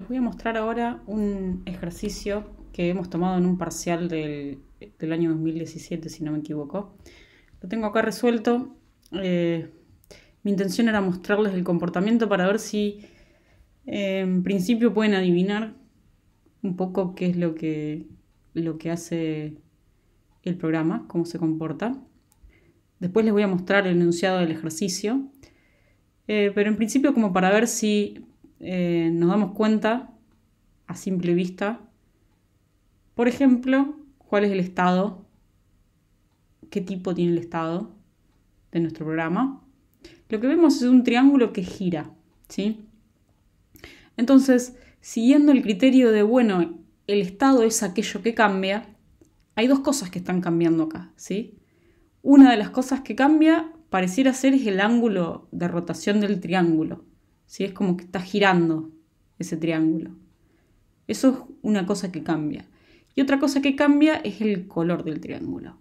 Les voy a mostrar ahora un ejercicio que hemos tomado en un parcial del año 2017, si no me equivoco. Lo tengo acá resuelto. Mi intención era mostrarles el comportamiento para ver si en principio pueden adivinar un poco qué es lo que hace el programa, cómo se comporta. Después les voy a mostrar el enunciado del ejercicio. Pero en principio como para ver si nos damos cuenta a simple vista, por ejemplo, cuál es el estado, qué tipo tiene el estado de nuestro programa. Lo que vemos es un triángulo que gira, ¿sí? Entonces, siguiendo el criterio de, bueno, el estado es aquello que cambia, hay dos cosas que están cambiando acá, ¿sí? Una de las cosas que cambia pareciera ser es el ángulo de rotación del triángulo, ¿sí? Es como que está girando ese triángulo. Eso es una cosa que cambia. Y otra cosa que cambia es el color del triángulo.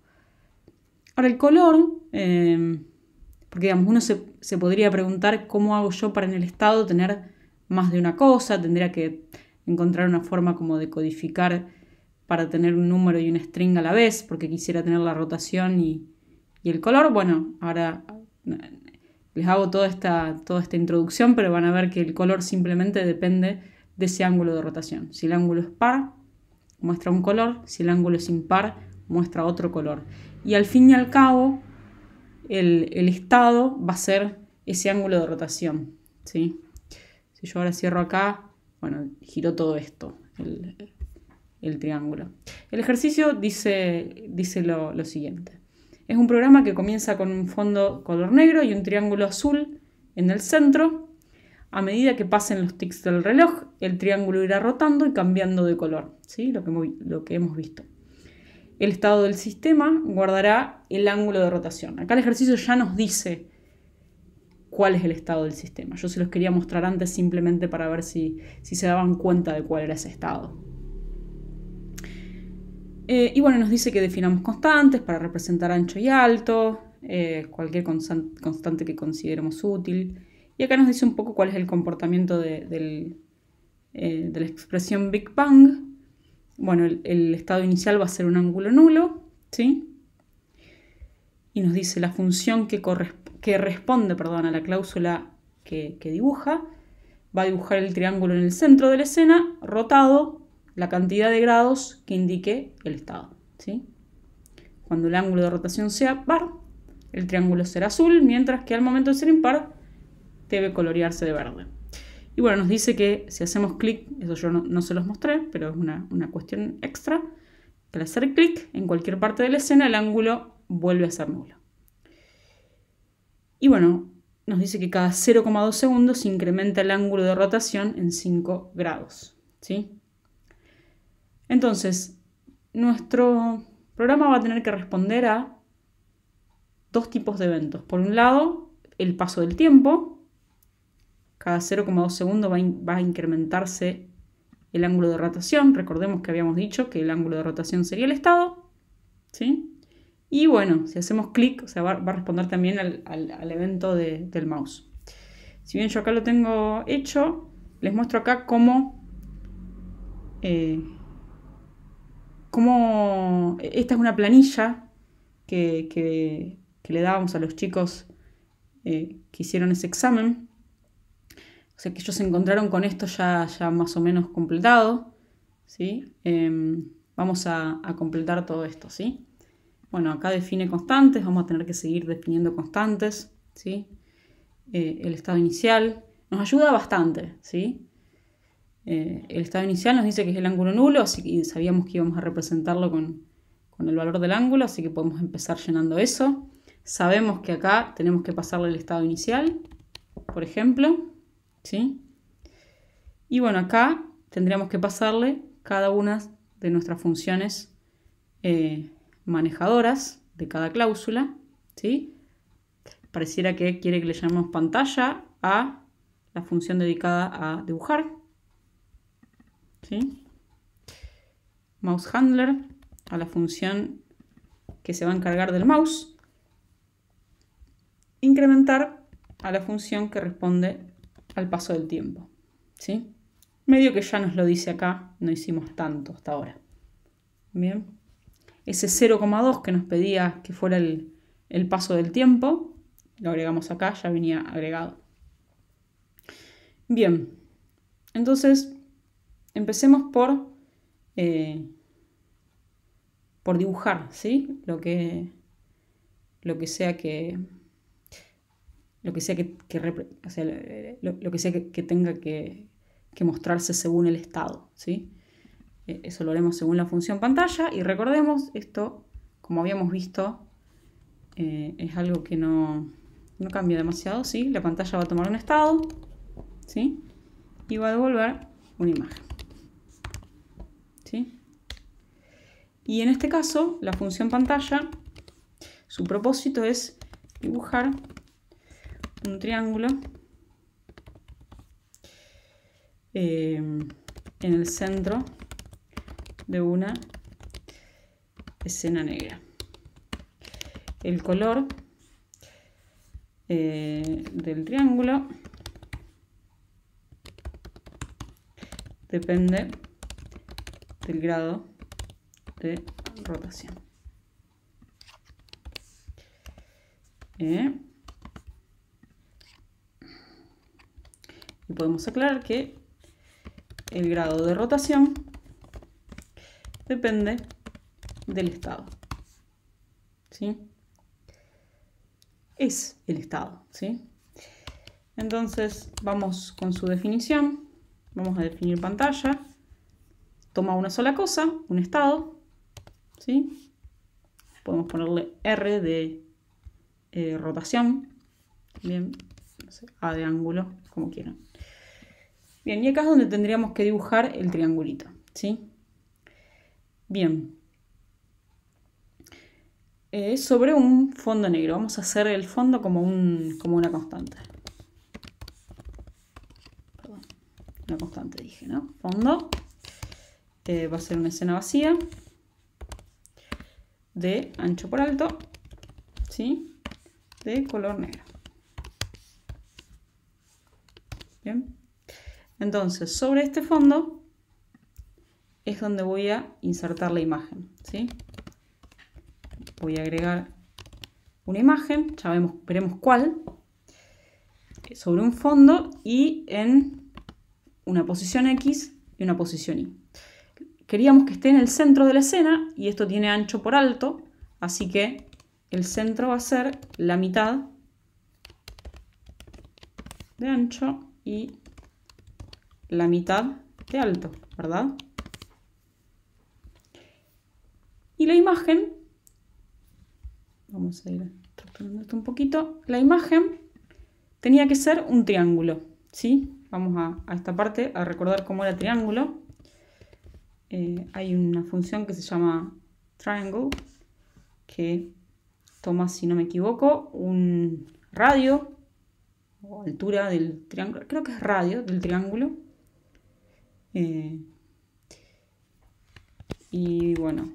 Ahora, el color, porque digamos, uno se podría preguntar cómo hago yo para en el estado tener más de una cosa, tendría que encontrar una forma como de codificar para tener un número y una string a la vez, porque quisiera tener la rotación y el color. Bueno, ahora les hago toda esta introducción, pero van a ver que el color simplemente depende de ese ángulo de rotación. Si el ángulo es par, muestra un color. Si el ángulo es impar, muestra otro color. Y al fin y al cabo, el estado va a ser ese ángulo de rotación, ¿sí? Si yo ahora cierro acá, bueno, giró todo esto, el triángulo. El ejercicio dice lo siguiente. Es un programa que comienza con un fondo color negro y un triángulo azul en el centro. A medida que pasen los tics del reloj, el triángulo irá rotando y cambiando de color, ¿sí? Lo que hemos visto. El estado del sistema guardará el ángulo de rotación. Acá el ejercicio ya nos dice cuál es el estado del sistema. Yo se los quería mostrar antes simplemente para ver si se daban cuenta de cuál era ese estado. Y bueno, nos dice que definamos constantes para representar ancho y alto, cualquier constante que consideremos útil. Y acá nos dice un poco cuál es el comportamiento de la expresión Big Bang. Bueno, el estado inicial va a ser un ángulo nulo, ¿sí? Y nos dice la función que responde a la cláusula que dibuja. Va a dibujar el triángulo en el centro de la escena, rotado, la cantidad de grados que indique el estado, ¿sí? Cuando el ángulo de rotación sea par, el triángulo será azul, mientras que al momento de ser impar debe colorearse de verde. Y bueno, nos dice que si hacemos clic, eso yo no se los mostré, pero es una cuestión extra, que al hacer clic en cualquier parte de la escena el ángulo vuelve a ser nulo. Y bueno, nos dice que cada 0,2 segundos se incrementa el ángulo de rotación en 5 grados, ¿sí? Entonces, nuestro programa va a tener que responder a dos tipos de eventos. Por un lado, el paso del tiempo. Cada 0,2 segundos va a incrementarse el ángulo de rotación. Recordemos que habíamos dicho que el ángulo de rotación sería el estado, ¿sí? Y bueno, si hacemos clic, o sea, va a responder también al evento del mouse. Si bien yo acá lo tengo hecho, les muestro acá cómo esta es una planilla que le dábamos a los chicos que hicieron ese examen. O sea que ellos se encontraron con esto ya más o menos completado, ¿sí? Vamos a completar todo esto, ¿sí? Bueno, acá define constantes, vamos a tener que seguir definiendo constantes, ¿sí? El estado inicial nos ayuda bastante, ¿sí? El estado inicial nos dice que es el ángulo nulo, así que sabíamos que íbamos a representarlo con el valor del ángulo, así que podemos empezar llenando eso. Sabemos que acá tenemos que pasarle el estado inicial, por ejemplo, ¿sí? Y bueno, acá tendríamos que pasarle cada una de nuestras funciones manejadoras de cada cláusula, ¿sí? Pareciera que quiere que le llamemos pantalla a la función dedicada a dibujar, ¿sí? Mouse handler a la función que se va a encargar del mouse. Incrementar a la función que responde al paso del tiempo, ¿sí? medio que ya nos lo dice acá, no hicimos tanto hasta ahora. Bien. Ese 0,2 que nos pedía que fuera el paso del tiempo, lo agregamos acá, ya venía agregado. Bien, entonces empecemos por dibujar, ¿sí? Lo que sea que tenga que mostrarse según el estado, ¿sí? Eso lo haremos según la función pantalla y recordemos, esto, como habíamos visto, es algo que no cambia demasiado, ¿sí? La pantalla va a tomar un estado, ¿sí? Y va a devolver una imagen, ¿sí? Y en este caso, la función pantalla, su propósito es dibujar un triángulo en el centro de una escena negra. El color del triángulo depende del grado de rotación. Y podemos aclarar que el grado de rotación depende del estado, ¿sí? Es el estado, ¿sí? Entonces vamos con su definición. Vamos a definir pantalla. Toma una sola cosa, un estado, ¿sí? Podemos ponerle R de rotación, bien, no sé, A de ángulo, como quieran. Bien, y acá es donde tendríamos que dibujar el triangulito, ¿sí? Bien. Sobre un fondo negro. Vamos a hacer el fondo como una constante. Perdón, una constante dije, ¿no? Fondo. Va a ser una escena vacía. De ancho por alto. ¿Sí? De color negro. Bien. Entonces, sobre este fondo es donde voy a insertar la imagen, ¿sí? Voy a agregar una imagen, ya veremos cuál, sobre un fondo y en una posición X y una posición Y. Queríamos que esté en el centro de la escena y esto tiene ancho por alto, así que el centro va a ser la mitad de ancho y la mitad de alto, ¿verdad? Y la imagen, vamos a ir estructurando esto un poquito, la imagen tenía que ser un triángulo, ¿sí? Vamos a esta parte a recordar cómo era triángulo. Hay una función que se llama triangle, que toma, si no me equivoco, un radio o altura del triángulo, creo que es radio del triángulo. Y bueno,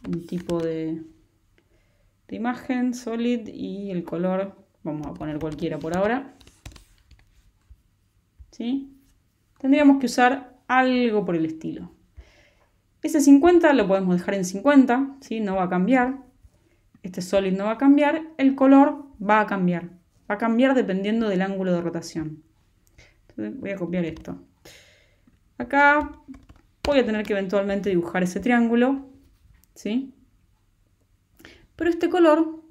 un tipo de imagen, solid, y el color, vamos a poner cualquiera por ahora, ¿sí? Tendríamos que usar algo por el estilo. Ese 50 lo podemos dejar en 50, ¿sí? No va a cambiar. Este solid no va a cambiar. El color va a cambiar. Va a cambiar dependiendo del ángulo de rotación. Entonces voy a copiar esto. Acá voy a tener que eventualmente dibujar ese triángulo, ¿sí? Pero este color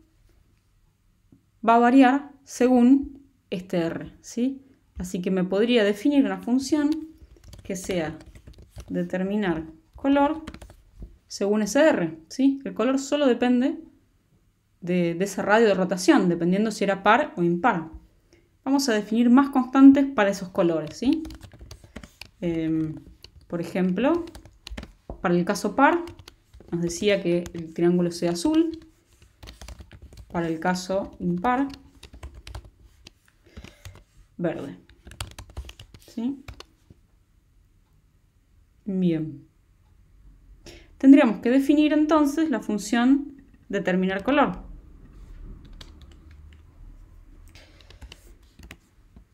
va a variar según este R, ¿sí? Así que me podría definir una función que sea determinar color según ese R, ¿sí? El color solo depende de ese radio de rotación, dependiendo si era par o impar. Vamos a definir más constantes para esos colores, ¿sí? Por ejemplo, para el caso par, nos decía que el triángulo sea azul. Para el caso impar, verde, ¿sí? Bien. Tendríamos que definir entonces la función determinar color.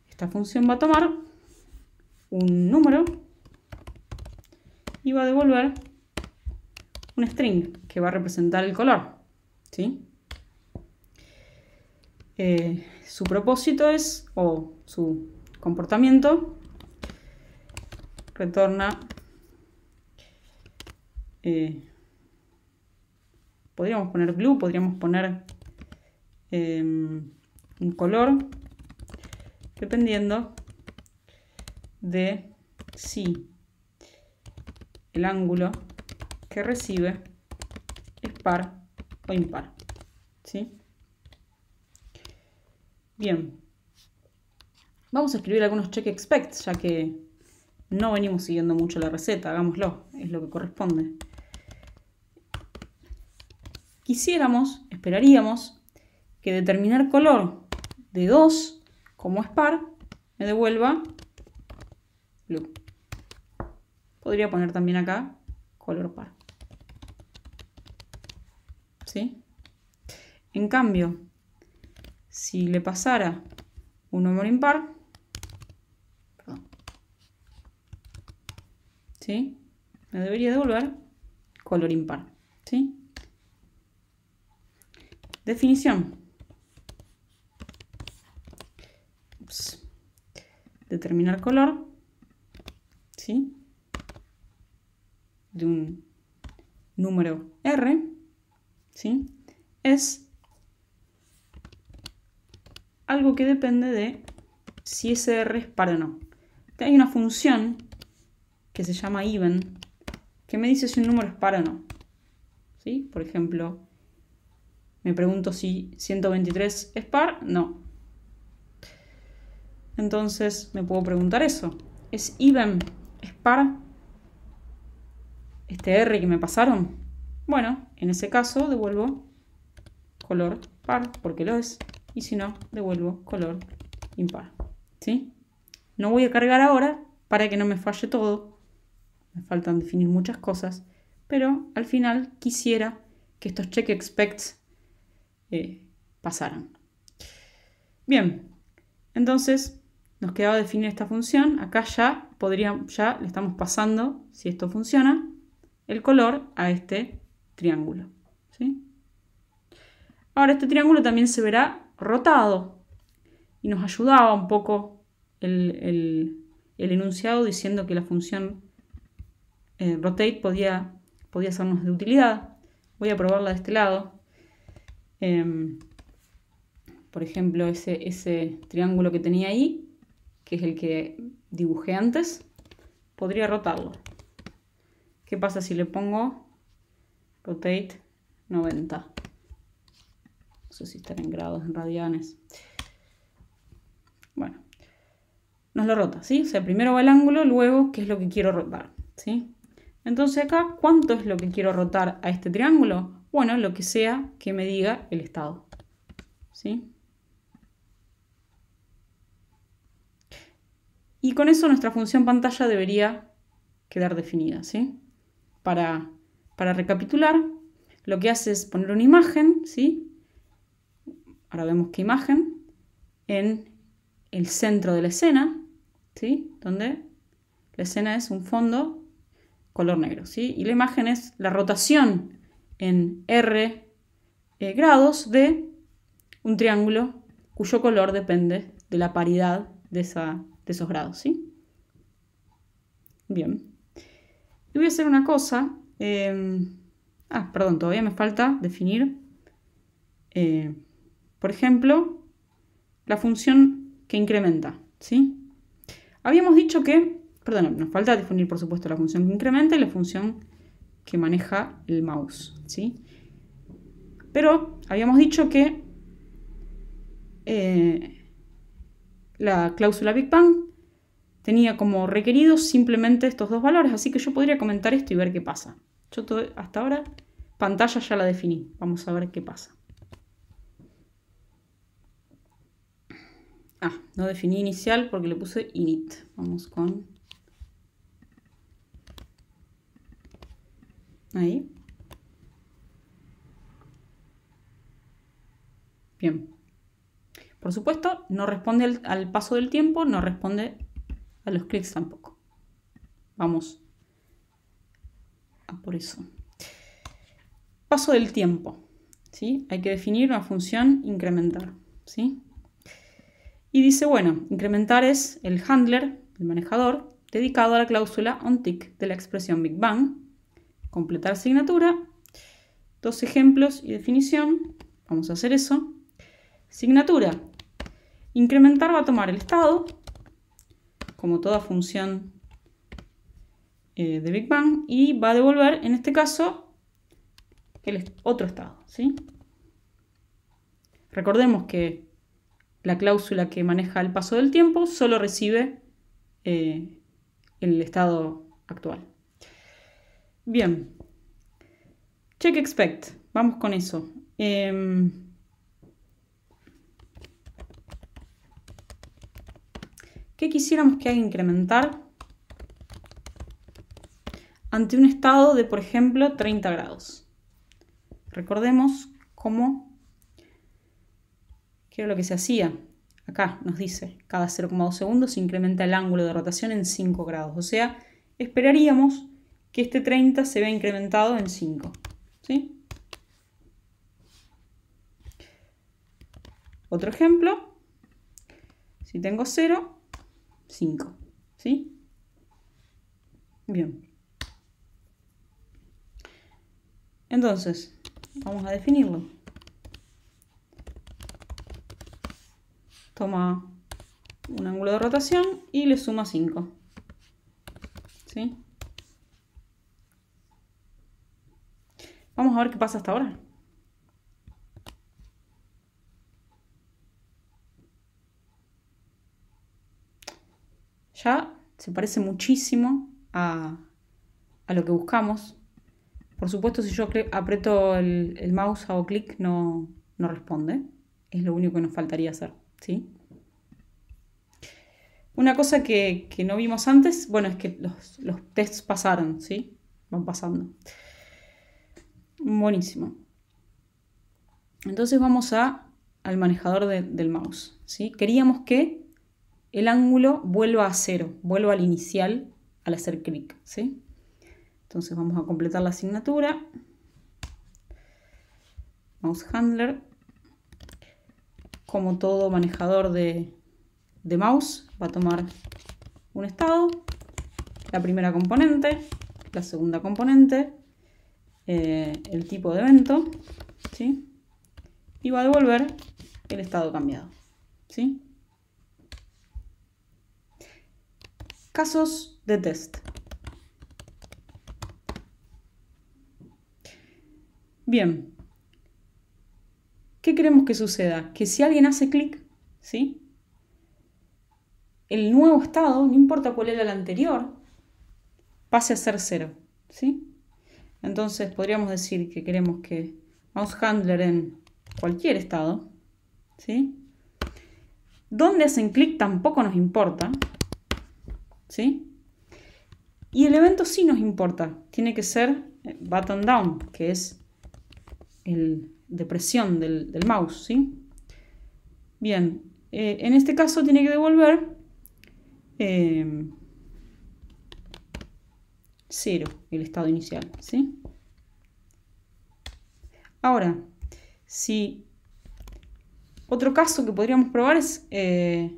Esta función va a tomar un número, y va a devolver un string que va a representar el color, ¿sí? Su propósito es, o su comportamiento, retorna, podríamos poner blue, podríamos poner un color, dependiendo de si el ángulo que recibe es par o impar, ¿sí? Bien, vamos a escribir algunos check expects, ya que no venimos siguiendo mucho la receta, hagámoslo, es lo que corresponde. Esperaríamos que determinar color de 2, como es par, me devuelva blue. Podría poner también acá color par, ¿sí? En cambio, si le pasara un número impar, ¿sí? Me debería devolver color impar, ¿sí? Definición. Determinar color, ¿sí? De un número R, ¿sí? Es algo que depende de si ese R es par o no. Hay una función que se llama even que me dice si un número es par o no, ¿sí? Por ejemplo, me pregunto si 123 es par, no. Entonces me puedo preguntar eso. ¿Es even? ¿Es par? ¿Este R que me pasaron? Bueno, en ese caso devuelvo color par, porque lo es. Y si no, devuelvo color impar, ¿sí? No voy a cargar ahora para que no me falle todo. Me faltan definir muchas cosas. Pero al final quisiera que estos check expects pasaran. Bien, entonces nos quedaba definir esta función. Acá ya le estamos pasando, si esto funciona, el color a este triángulo, ¿sí? Ahora este triángulo también se verá rotado y nos ayudaba un poco el enunciado diciendo que la función rotate podía sernos de utilidad. Voy a probarla de este lado. Por ejemplo, ese triángulo que tenía ahí, que es el que dibujé antes, podría rotarlo. ¿Qué pasa si le pongo rotate 90? No sé si estará en grados, en radianes. Bueno, nos lo rota, ¿sí? O sea, primero va el ángulo, luego qué es lo que quiero rotar, ¿sí? Entonces acá, ¿cuánto es lo que quiero rotar a este triángulo? Bueno, lo que sea que me diga el estado, ¿sí? Y con eso nuestra función pantalla debería quedar definida, ¿sí? Para recapitular, lo que hace es poner una imagen, ¿sí? Ahora vemos qué imagen, en el centro de la escena, ¿sí? Donde la escena es un fondo color negro, ¿sí? Y la imagen es la rotación en R grados de un triángulo cuyo color depende de la paridad de esos grados, ¿sí? Bien. Y voy a hacer una cosa. Perdón, todavía me falta definir, por ejemplo, la función que incrementa, ¿sí? Habíamos dicho que, perdón, nos falta definir, por supuesto, la función que incrementa y la función que maneja el mouse, ¿sí? Pero habíamos dicho que la cláusula Big Bang tenía como requeridos simplemente estos dos valores, así que yo podría comentar esto y ver qué pasa. Yo hasta ahora, pantalla ya la definí. Vamos a ver qué pasa. No definí inicial porque le puse init. Vamos con... ahí. Bien. Por supuesto, no responde al paso del tiempo, no responde a los clics tampoco. Vamos por eso. Paso del tiempo, ¿sí? Hay que definir una función incrementar, ¿sí? Y dice, bueno, incrementar es el handler, el manejador, dedicado a la cláusula onTick de la expresión Big Bang. Completar asignatura. 2 ejemplos y definición. Vamos a hacer eso. Asignatura. Incrementar va a tomar el estado, como toda función de Big Bang, y va a devolver, en este caso, el otro estado, ¿sí? Recordemos que la cláusula que maneja el paso del tiempo solo recibe el estado actual. Bien. Check expect. Vamos con eso. ¿Qué quisiéramos que haga incrementar ante un estado de, por ejemplo, 30 grados? Recordemos qué era lo que se hacía. Acá nos dice, cada 0,2 segundos se incrementa el ángulo de rotación en 5 grados. O sea, esperaríamos que este 30 se vea incrementado en 5. ¿Sí? Otro ejemplo. Si tengo 0, 5. ¿Sí? Bien. Entonces, vamos a definirlo. Toma un ángulo de rotación y le suma 5. ¿Sí? Vamos a ver qué pasa hasta ahora. Ya se parece muchísimo a lo que buscamos. Por supuesto, si yo aprieto el mouse, hago clic, no responde. Es lo único que nos faltaría hacer, ¿sí? Una cosa que no vimos antes, bueno, es que los tests pasaron, ¿sí? Van pasando. Buenísimo. Entonces vamos al manejador del mouse, ¿sí? Queríamos que el ángulo vuelva a 0, vuelva al inicial al hacer clic, ¿sí? Entonces vamos a completar la asignatura. Mouse handler. Como todo manejador de mouse, va a tomar un estado, la primera componente, la segunda componente, el tipo de evento, ¿sí? Y va a devolver el estado cambiado, ¿sí? Casos de test. Bien. ¿Qué queremos que suceda? Que si alguien hace clic, ¿sí? El nuevo estado, no importa cuál era el anterior, pase a ser 0, ¿sí? Entonces podríamos decir que queremos que mouse handler en cualquier estado, ¿sí? Donde hacen clic tampoco nos importa, ¿sí? Y el evento sí nos importa, tiene que ser button down, que es el de presión del mouse, ¿sí? Bien, en este caso tiene que devolver 0, el estado inicial, ¿sí? Ahora, si otro caso que podríamos probar es ¿qué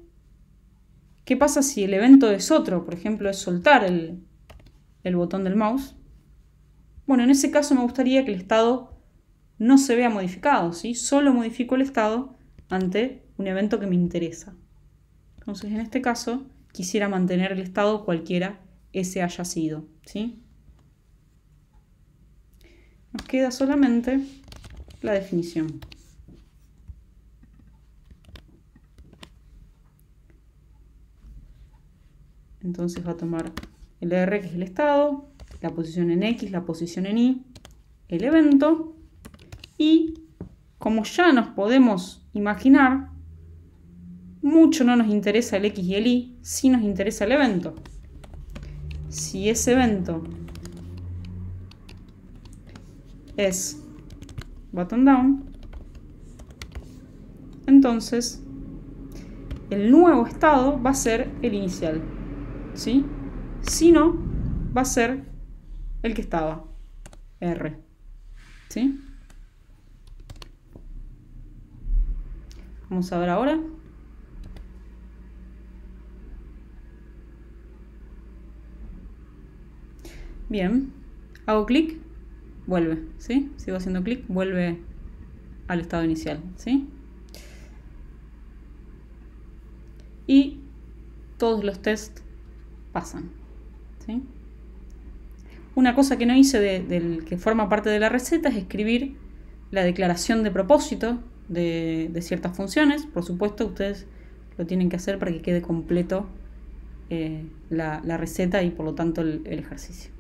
pasa si el evento es otro? Por ejemplo, es soltar el botón del mouse. Bueno, en ese caso me gustaría que el estado no se vea modificado, ¿sí? Solo modifico el estado ante un evento que me interesa. Entonces, en este caso, quisiera mantener el estado cualquiera ese haya sido, ¿sí? Nos queda solamente la definición. Entonces va a tomar el R, que es el estado, la posición en X, la posición en Y, el evento, y como ya nos podemos imaginar, mucho no nos interesa el X y el Y, sí nos interesa el evento. Si ese evento es button down, entonces el nuevo estado va a ser el inicial, ¿sí? Si no, va a ser el que estaba, R. ¿Sí? Vamos a ver ahora. Bien. Hago clic, vuelve, ¿sí? Sigo haciendo clic, vuelve al estado inicial, ¿sí? Y todos los tests pasan, ¿sí? Una cosa que no hice del que forma parte de la receta es escribir la declaración de propósito de ciertas funciones. Por supuesto, ustedes lo tienen que hacer para que quede completo la receta y por lo tanto el ejercicio.